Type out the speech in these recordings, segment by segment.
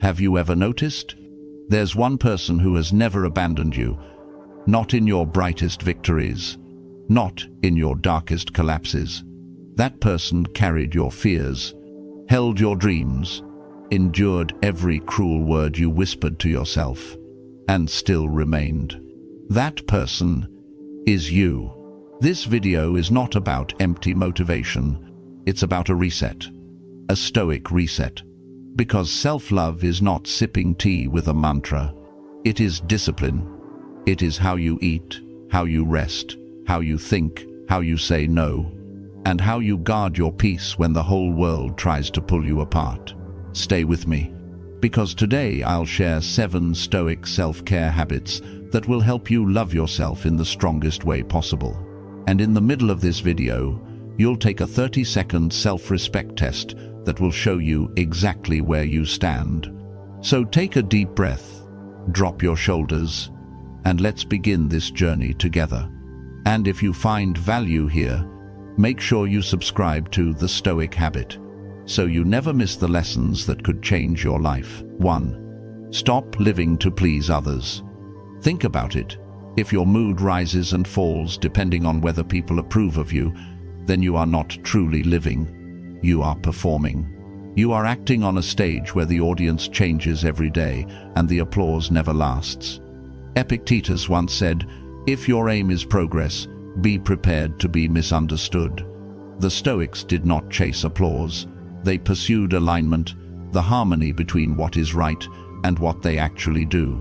Have you ever noticed? There's one person who has never abandoned you, not in your brightest victories, not in your darkest collapses. That person carried your fears, held your dreams, endured every cruel word you whispered to yourself, and still remained. That person is you. This video is not about empty motivation. It's about a reset, a stoic reset. Because self-love is not sipping tea with a mantra. It is discipline. It is how you eat, how you rest, how you think, how you say no, and how you guard your peace when the whole world tries to pull you apart. Stay with me, because today I'll share 7 Stoic self-care habits that will help you love yourself in the strongest way possible. And in the middle of this video, you'll take a 30-second self-respect test that will show you exactly where you stand. So take a deep breath, drop your shoulders, and let's begin this journey together. And if you find value here, make sure you subscribe to The Stoic Habit, so you never miss the lessons that could change your life. 1. Stop living to please others. Think about it. If your mood rises and falls depending on whether people approve of you, then you are not truly living. You are performing. You are acting on a stage where the audience changes every day and the applause never lasts. Epictetus once said, "If your aim is progress, be prepared to be misunderstood." The Stoics did not chase applause. They pursued alignment, the harmony between what is right and what they actually do.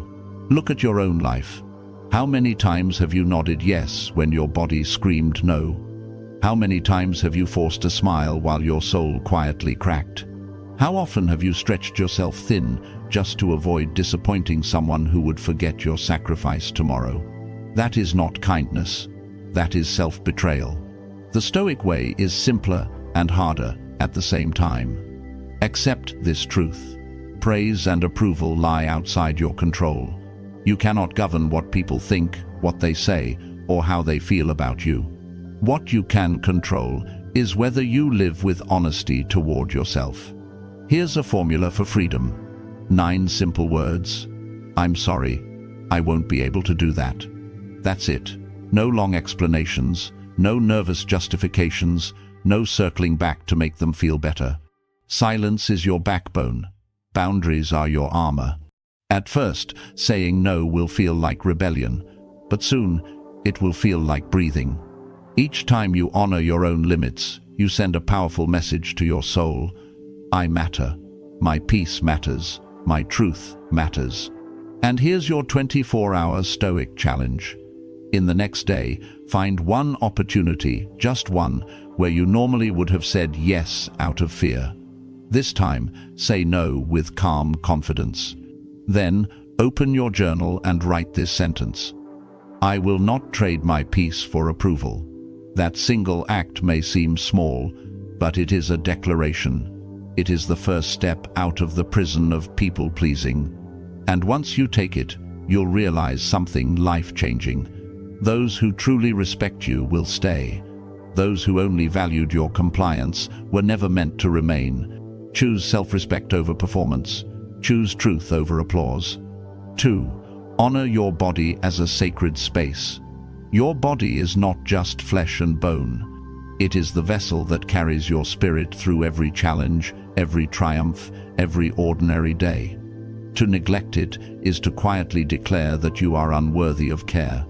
Look at your own life. How many times have you nodded yes when your body screamed no? How many times have you forced a smile while your soul quietly cracked? How often have you stretched yourself thin just to avoid disappointing someone who would forget your sacrifice tomorrow? That is not kindness. That is self-betrayal. The Stoic way is simpler and harder at the same time. Accept this truth. Praise and approval lie outside your control. You cannot govern what people think, what they say, or how they feel about you. What you can control is whether you live with honesty toward yourself. Here's a formula for freedom. 9 simple words. I'm sorry. I won't be able to do that. That's it. No long explanations, no nervous justifications, no circling back to make them feel better. Silence is your backbone. Boundaries are your armor. At first, saying no will feel like rebellion, but soon it will feel like breathing. Each time you honor your own limits, you send a powerful message to your soul. I matter. My peace matters. My truth matters. And here's your 24-hour Stoic challenge. In the next day, find one opportunity, just one, where you normally would have said yes out of fear. This time, say no with calm confidence. Then, open your journal and write this sentence. I will not trade my peace for approval. That single act may seem small, but it is a declaration. It is the first step out of the prison of people-pleasing. And once you take it, you'll realize something life-changing. Those who truly respect you will stay. Those who only valued your compliance were never meant to remain. Choose self-respect over performance. Choose truth over applause. 2. Honor your body as a sacred space. Your body is not just flesh and bone. It is the vessel that carries your spirit through every challenge, every triumph, every ordinary day. To neglect it is to quietly declare that you are unworthy of care.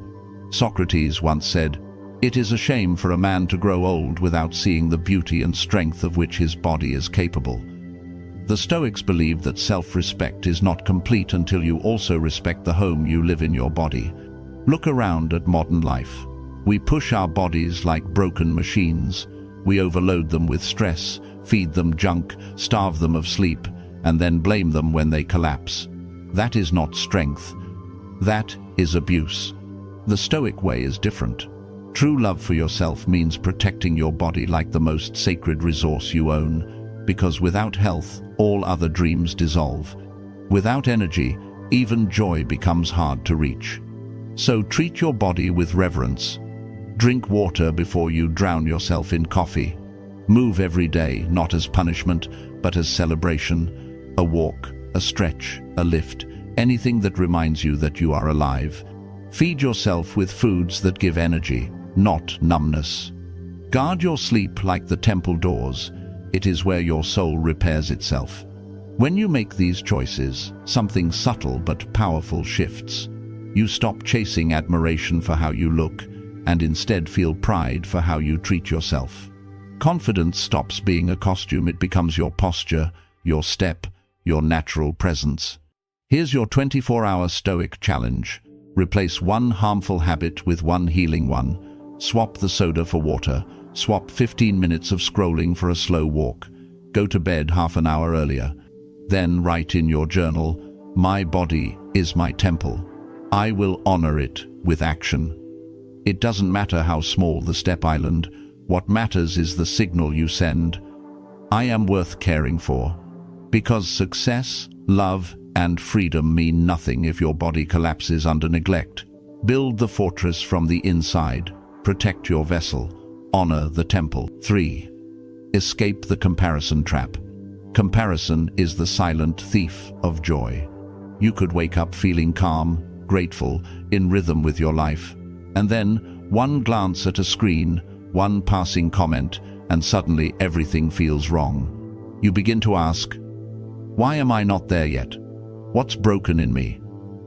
Socrates once said, "It is a shame for a man to grow old without seeing the beauty and strength of which his body is capable." The Stoics believe that self-respect is not complete until you also respect the home you live in your body. Look around at modern life. We push our bodies like broken machines. We overload them with stress, feed them junk, starve them of sleep, and then blame them when they collapse. That is not strength. That is abuse. The Stoic way is different. True love for yourself means protecting your body like the most sacred resource you own, because without health, all other dreams dissolve. Without energy, even joy becomes hard to reach. So treat your body with reverence. Drink water before you drown yourself in coffee. Move every day, not as punishment, but as celebration. A walk, a stretch, a lift, anything that reminds you that you are alive. Feed yourself with foods that give energy, not numbness. Guard your sleep like the temple doors. It is where your soul repairs itself. When you make these choices, something subtle but powerful shifts. You stop chasing admiration for how you look and instead feel pride for how you treat yourself. Confidence stops being a costume. It becomes your posture, your step, your natural presence. Here's your 24-hour Stoic challenge. Replace one harmful habit with one healing one. Swap the soda for water. Swap 15 minutes of scrolling for a slow walk. Go to bed half an hour earlier. Then write in your journal, "My body is my temple. I will honor it with action." It doesn't matter how small the step island. What matters is the signal you send. I am worth caring for. Because success, love, and freedom mean nothing if your body collapses under neglect. Build the fortress from the inside. Protect your vessel. Honor the temple. 3. Escape the comparison trap. Comparison is the silent thief of joy. You could wake up feeling calm, grateful, in rhythm with your life. And then, one glance at a screen, one passing comment, and suddenly everything feels wrong. You begin to ask, why am I not there yet? What's broken in me?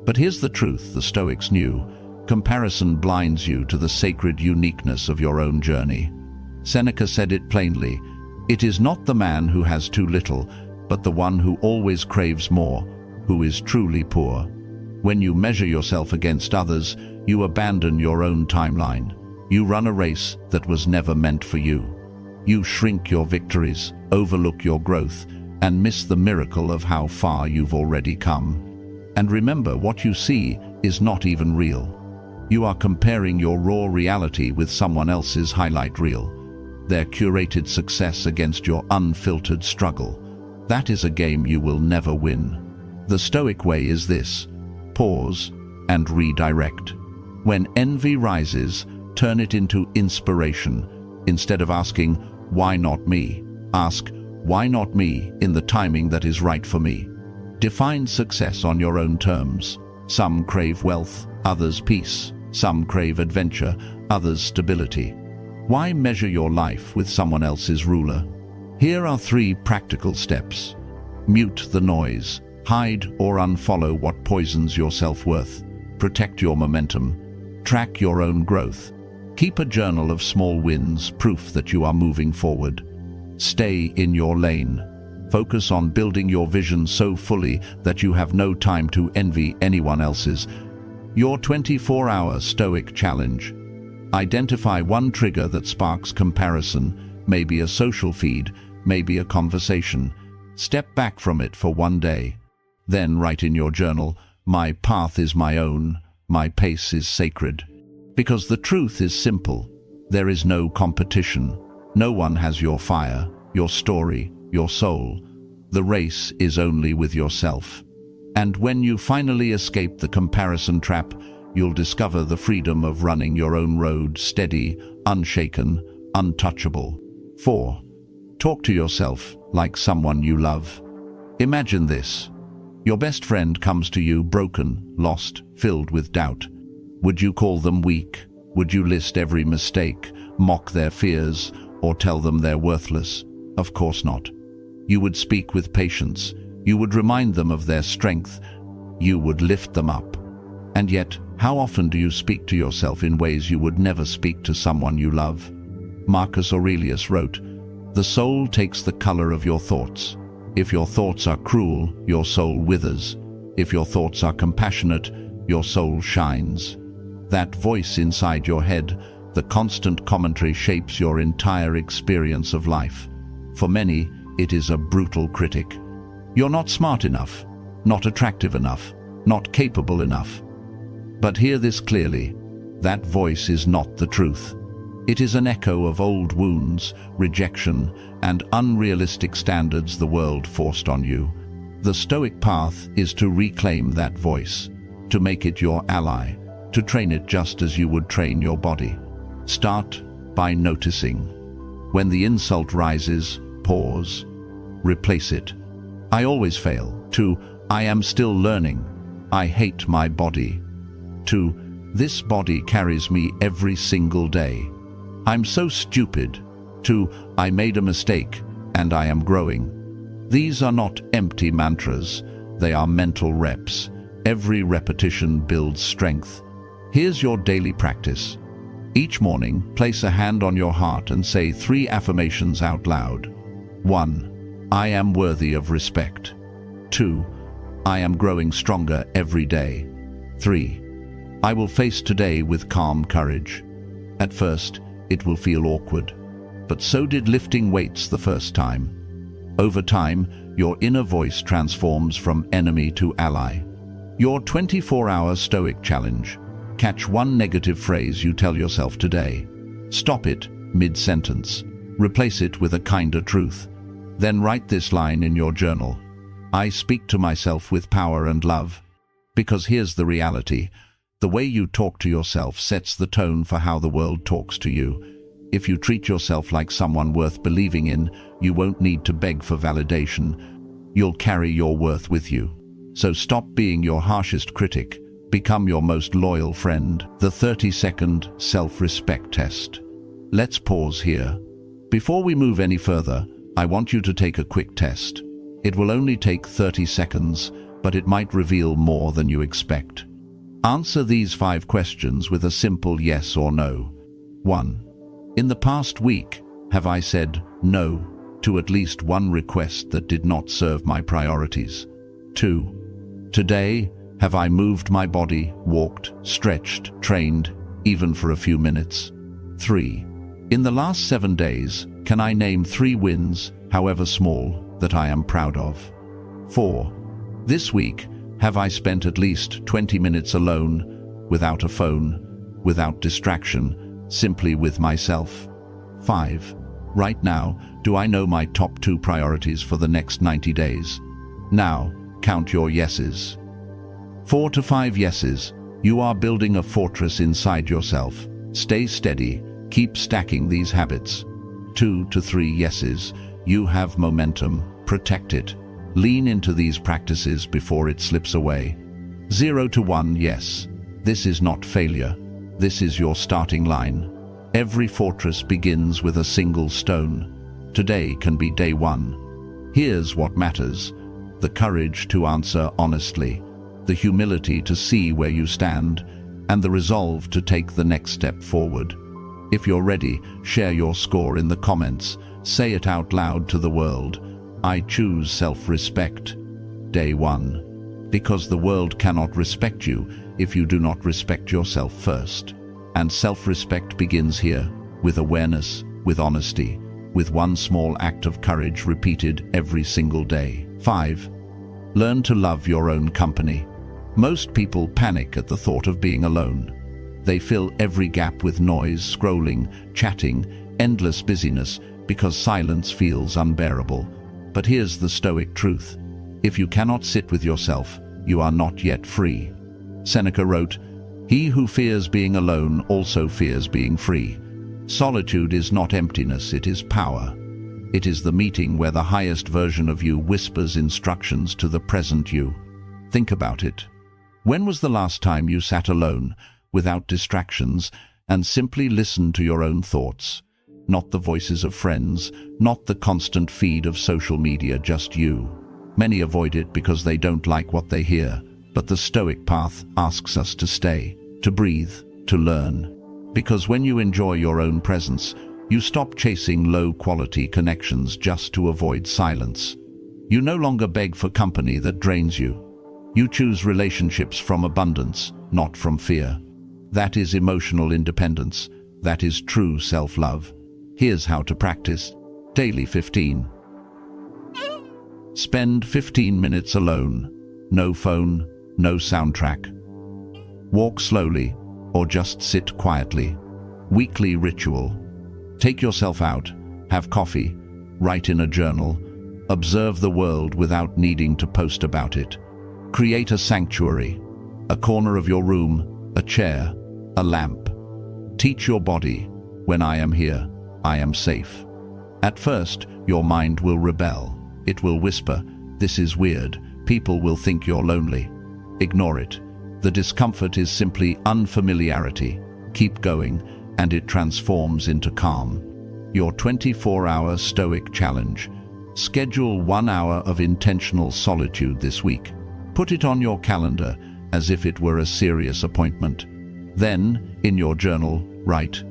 But here's the truth the Stoics knew. Comparison blinds you to the sacred uniqueness of your own journey. Seneca said it plainly, "It is not the man who has too little, but the one who always craves more, who is truly poor." When you measure yourself against others, you abandon your own timeline. You run a race that was never meant for you. You shrink your victories, overlook your growth, and miss the miracle of how far you've already come. And remember, what you see is not even real. You are comparing your raw reality with someone else's highlight reel, their curated success against your unfiltered struggle. That is a game you will never win. The Stoic way is this: pause and redirect. When envy rises, turn it into inspiration. Instead of asking, "Why not me?" ask, "Why not me in the timing that is right for me?" Define success on your own terms. Some crave wealth, others peace. Some crave adventure, others stability. Why measure your life with someone else's ruler? Here are 3 practical steps. Mute the noise. Hide or unfollow what poisons your self-worth. Protect your momentum. Track your own growth. Keep a journal of small wins, proof that you are moving forward. Stay in your lane. Focus on building your vision so fully that you have no time to envy anyone else's. Your 24-hour Stoic challenge. Identify one trigger that sparks comparison, maybe a social feed, maybe a conversation. Step back from it for one day. Then write in your journal, "My path is my own, my pace is sacred." Because the truth is simple. There is no competition. No one has your fire, your story, your soul. The race is only with yourself. And when you finally escape the comparison trap, you'll discover the freedom of running your own road, steady, unshaken, untouchable. 4. Talk to yourself like someone you love. Imagine this. Your best friend comes to you broken, lost, filled with doubt. Would you call them weak? Would you list every mistake, mock their fears, or tell them they're worthless? Of course not. You would speak with patience. You would remind them of their strength. You would lift them up. And yet, how often do you speak to yourself in ways you would never speak to someone you love? Marcus Aurelius wrote, "The soul takes the color of your thoughts. If your thoughts are cruel, your soul withers. If your thoughts are compassionate, your soul shines." That voice inside your head, the constant commentary, shapes your entire experience of life. For many, it is a brutal critic. You're not smart enough, not attractive enough, not capable enough. But hear this clearly, that voice is not the truth. It is an echo of old wounds, rejection, and unrealistic standards the world forced on you. The Stoic path is to reclaim that voice, to make it your ally, to train it just as you would train your body. Start by noticing. When the insult rises, pause. Replace it. "I always fail," to I am still learning. I hate my body. 2. This body carries me every single day. I'm so stupid. 2. I made a mistake, and I am growing. These are not empty mantras. They are mental reps. Every repetition builds strength. Here's your daily practice. Each morning, place a hand on your heart and say 3 affirmations out loud. 1. I am worthy of respect. 2. I am growing stronger every day. 3. I will face today with calm courage. At first, it will feel awkward, but so did lifting weights the first time. Over time, your inner voice transforms from enemy to ally. Your 24-hour Stoic challenge. Catch one negative phrase you tell yourself today. Stop it mid-sentence. Replace it with a kinder truth. Then write this line in your journal. I speak to myself with power and love. Because here's the reality. The way you talk to yourself sets the tone for how the world talks to you. If you treat yourself like someone worth believing in, you won't need to beg for validation. You'll carry your worth with you. So stop being your harshest critic. Become your most loyal friend. The 30-second self-respect test. Let's pause here. Before we move any further, I want you to take a quick test. It will only take 30 seconds, but it might reveal more than you expect. Answer these 5 questions with a simple yes or no. 1. In the past week, have I said no to at least one request that did not serve my priorities? 2. Today, have I moved my body, walked, stretched, trained, even for a few minutes? 3. In the last 7 days, can I name 3 wins, however small, that I am proud of? 4. This week, have I spent at least 20 minutes alone, without a phone, without distraction, simply with myself? 5. Right now, do I know my top 2 priorities for the next 90 days? Now, count your yeses. 4 to 5 yeses. You are building a fortress inside yourself. Stay steady. Keep stacking these habits. 2 to 3 yeses. You have momentum. Protect it. Lean into these practices before it slips away. 0 to 1 yes. This is not failure. This is your starting line. Every fortress begins with a single stone. Today can be day 1. Here's what matters: the courage to answer honestly, the humility to see where you stand, and the resolve to take the next step forward. If you're ready, share your score in the comments. Say it out loud to the world. I choose self-respect. Day 1. Because the world cannot respect you if you do not respect yourself first. And self-respect begins here, with awareness, with honesty, with one small act of courage repeated every single day. 5. Learn to love your own company. Most people panic at the thought of being alone. They fill every gap with noise, scrolling, chatting, endless busyness, because silence feels unbearable. But here's the Stoic truth. If you cannot sit with yourself, you are not yet free. Seneca wrote, "He who fears being alone also fears being free." Solitude is not emptiness, it is power. It is the meeting where the highest version of you whispers instructions to the present you. Think about it. When was the last time you sat alone, without distractions, and simply listened to your own thoughts? Not the voices of friends, not the constant feed of social media, just you. Many avoid it because they don't like what they hear, but the Stoic path asks us to stay, to breathe, to learn. Because when you enjoy your own presence, you stop chasing low-quality connections just to avoid silence. You no longer beg for company that drains you. You choose relationships from abundance, not from fear. That is emotional independence. That is true self-love. Here's how to practice. Daily 15. Spend 15 minutes alone. No phone, no soundtrack. Walk slowly, or just sit quietly. Weekly ritual. Take yourself out, have coffee, write in a journal, observe the world without needing to post about it. Create a sanctuary, a corner of your room, a chair, a lamp. Teach your body, when I am here, I am safe. At first, your mind will rebel. It will whisper, "This is weird," People will think you're lonely. Ignore it. The discomfort is simply unfamiliarity. Keep going, and it transforms into calm. Your 24-hour Stoic challenge. Schedule 1 hour of intentional solitude this week. Put it on your calendar as if it were a serious appointment. Then, in your journal, write,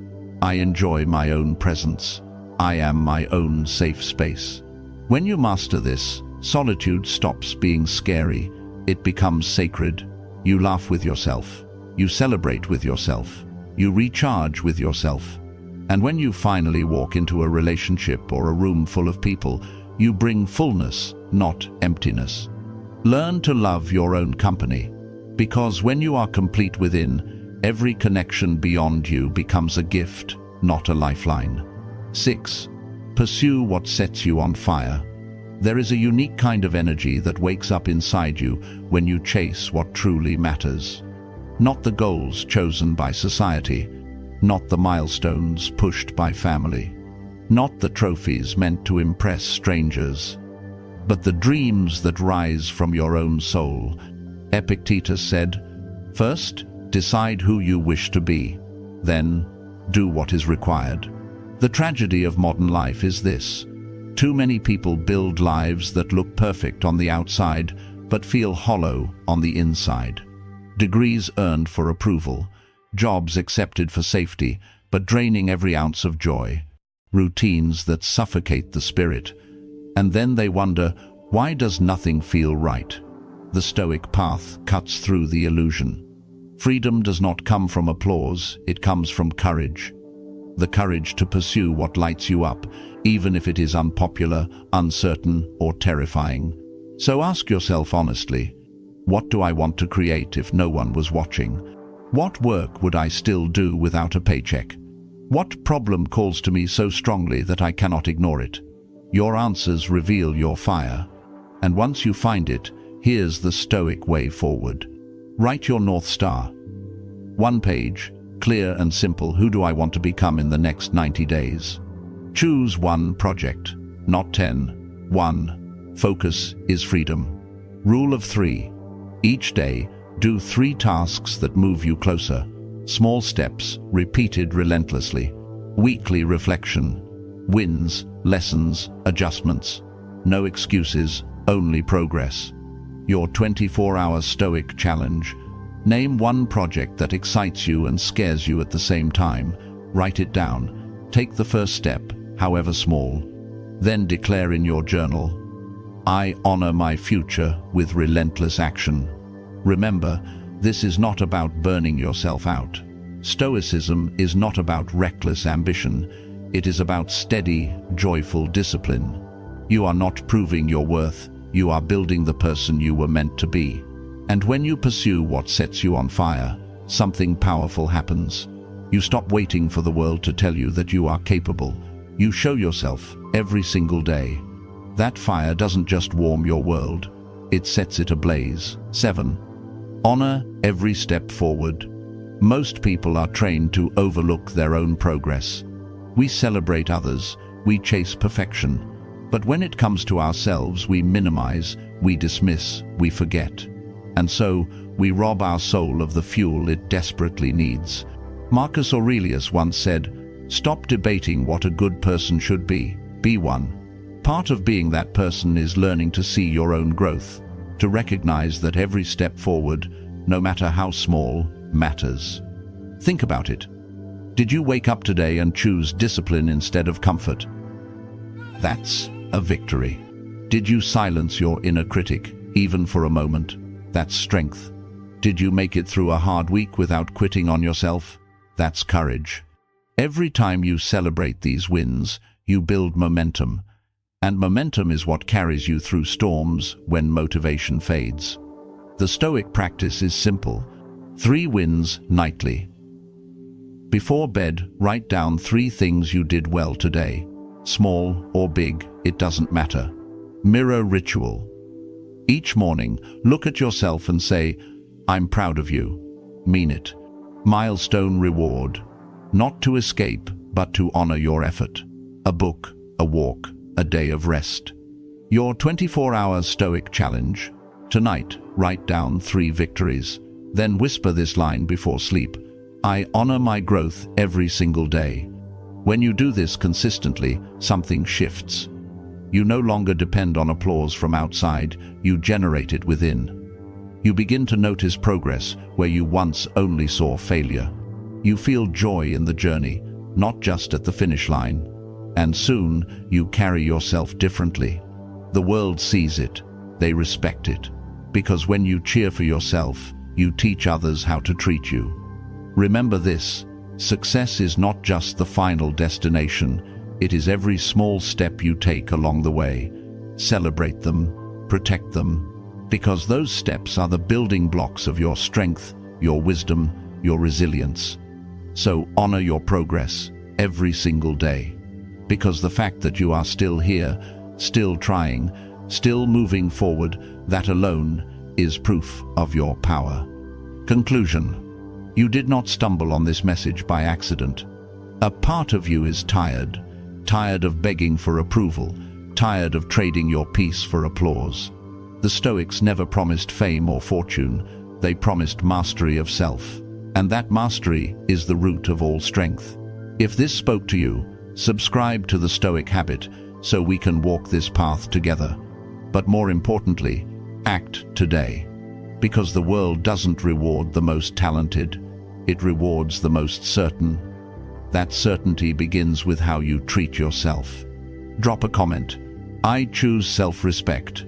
"I enjoy my own presence. I am my own safe space." When you master this, solitude stops being scary. It becomes sacred. You laugh with yourself. You celebrate with yourself. You recharge with yourself. And when you finally walk into a relationship or a room full of people, you bring fullness, not emptiness. Learn to love your own company, because when you are complete within, every connection beyond you becomes a gift, not a lifeline. 6. Pursue what sets you on fire. There is a unique kind of energy that wakes up inside you when you chase what truly matters. Not the goals chosen by society, not the milestones pushed by family, not the trophies meant to impress strangers, but the dreams that rise from your own soul. Epictetus said, "First, decide who you wish to be, then do what is required." The tragedy of modern life is this: too many people build lives that look perfect on the outside but feel hollow on the inside. Degrees earned for approval, jobs accepted for safety but draining every ounce of joy, routines that suffocate the spirit. And then they wonder, why does nothing feel right? The Stoic path cuts through the illusion. Freedom does not come from applause, it comes from courage. The courage to pursue what lights you up, even if it is unpopular, uncertain, or terrifying. So ask yourself honestly, what do I want to create if no one was watching? What work would I still do without a paycheck? What problem calls to me so strongly that I cannot ignore it? Your answers reveal your fire. And once you find it, here's the Stoic way forward. Write your North Star. 1 page, clear and simple. Who do I want to become in the next 90 days? Choose 1 project, not 10. 1. Focus is freedom. Rule of 3. Each day, do 3 tasks that move you closer. Small steps, repeated relentlessly. Weekly reflection. Wins, lessons, adjustments. No excuses, only progress. Your 24-hour Stoic challenge. Name 1 project that excites you and scares you at the same time. Write it down. Take the first step, however small. Then declare in your journal, "I honor my future with relentless action." Remember, this is not about burning yourself out. Stoicism is not about reckless ambition. It is about steady, joyful discipline. You are not proving your worth, you are building the person you were meant to be. And when you pursue what sets you on fire, something powerful happens. You stop waiting for the world to tell you that you are capable. You show yourself every single day. That fire doesn't just warm your world, it sets it ablaze. 7. Honor every step forward. Most people are trained to overlook their own progress. We celebrate others, we chase perfection. But when it comes to ourselves, we minimize, we dismiss, we forget. And so, we rob our soul of the fuel it desperately needs. Marcus Aurelius once said, "Stop debating what a good person should be one." Part of being that person is learning to see your own growth, to recognize that every step forward, no matter how small, matters. Think about it. Did you wake up today and choose discipline instead of comfort? That's a victory. Did you silence your inner critic, even for a moment? That's strength. Did you make it through a hard week without quitting on yourself? That's courage. Every time you celebrate these wins, you build momentum. And momentum is what carries you through storms when motivation fades. The Stoic practice is simple. 3 wins nightly. Before bed, write down 3 things you did well today. Small or big, it doesn't matter. Mirror ritual. Each morning, look at yourself and say, "I'm proud of you." Mean it. Milestone reward. Not to escape, but to honor your effort. A book, a walk, a day of rest. Your 24-hour Stoic challenge. Tonight, write down 3 victories. Then whisper this line before sleep: I honor my growth every single day. When you do this consistently, something shifts. You no longer depend on applause from outside, you generate it within. You begin to notice progress where you once only saw failure. You feel joy in the journey, not just at the finish line. And soon, you carry yourself differently. The world sees it, they respect it. Because when you cheer for yourself, you teach others how to treat you. Remember this: success is not just the final destination, it is every small step you take along the way. Celebrate them, protect them, because those steps are the building blocks of your strength, your wisdom, your resilience. So honor your progress every single day, because the fact that you are still here, still trying, still moving forward, that alone is proof of your power. Conclusion: you did not stumble on this message by accident. A part of you is tired of begging for approval, tired of trading your peace for applause. The Stoics never promised fame or fortune, they promised mastery of self. And that mastery is the root of all strength. If this spoke to you, subscribe to the Stoic Habit so we can walk this path together. But more importantly, act today. Because the world doesn't reward the most talented, it rewards the most certain. That certainty begins with how you treat yourself. Drop a comment: I choose self-respect.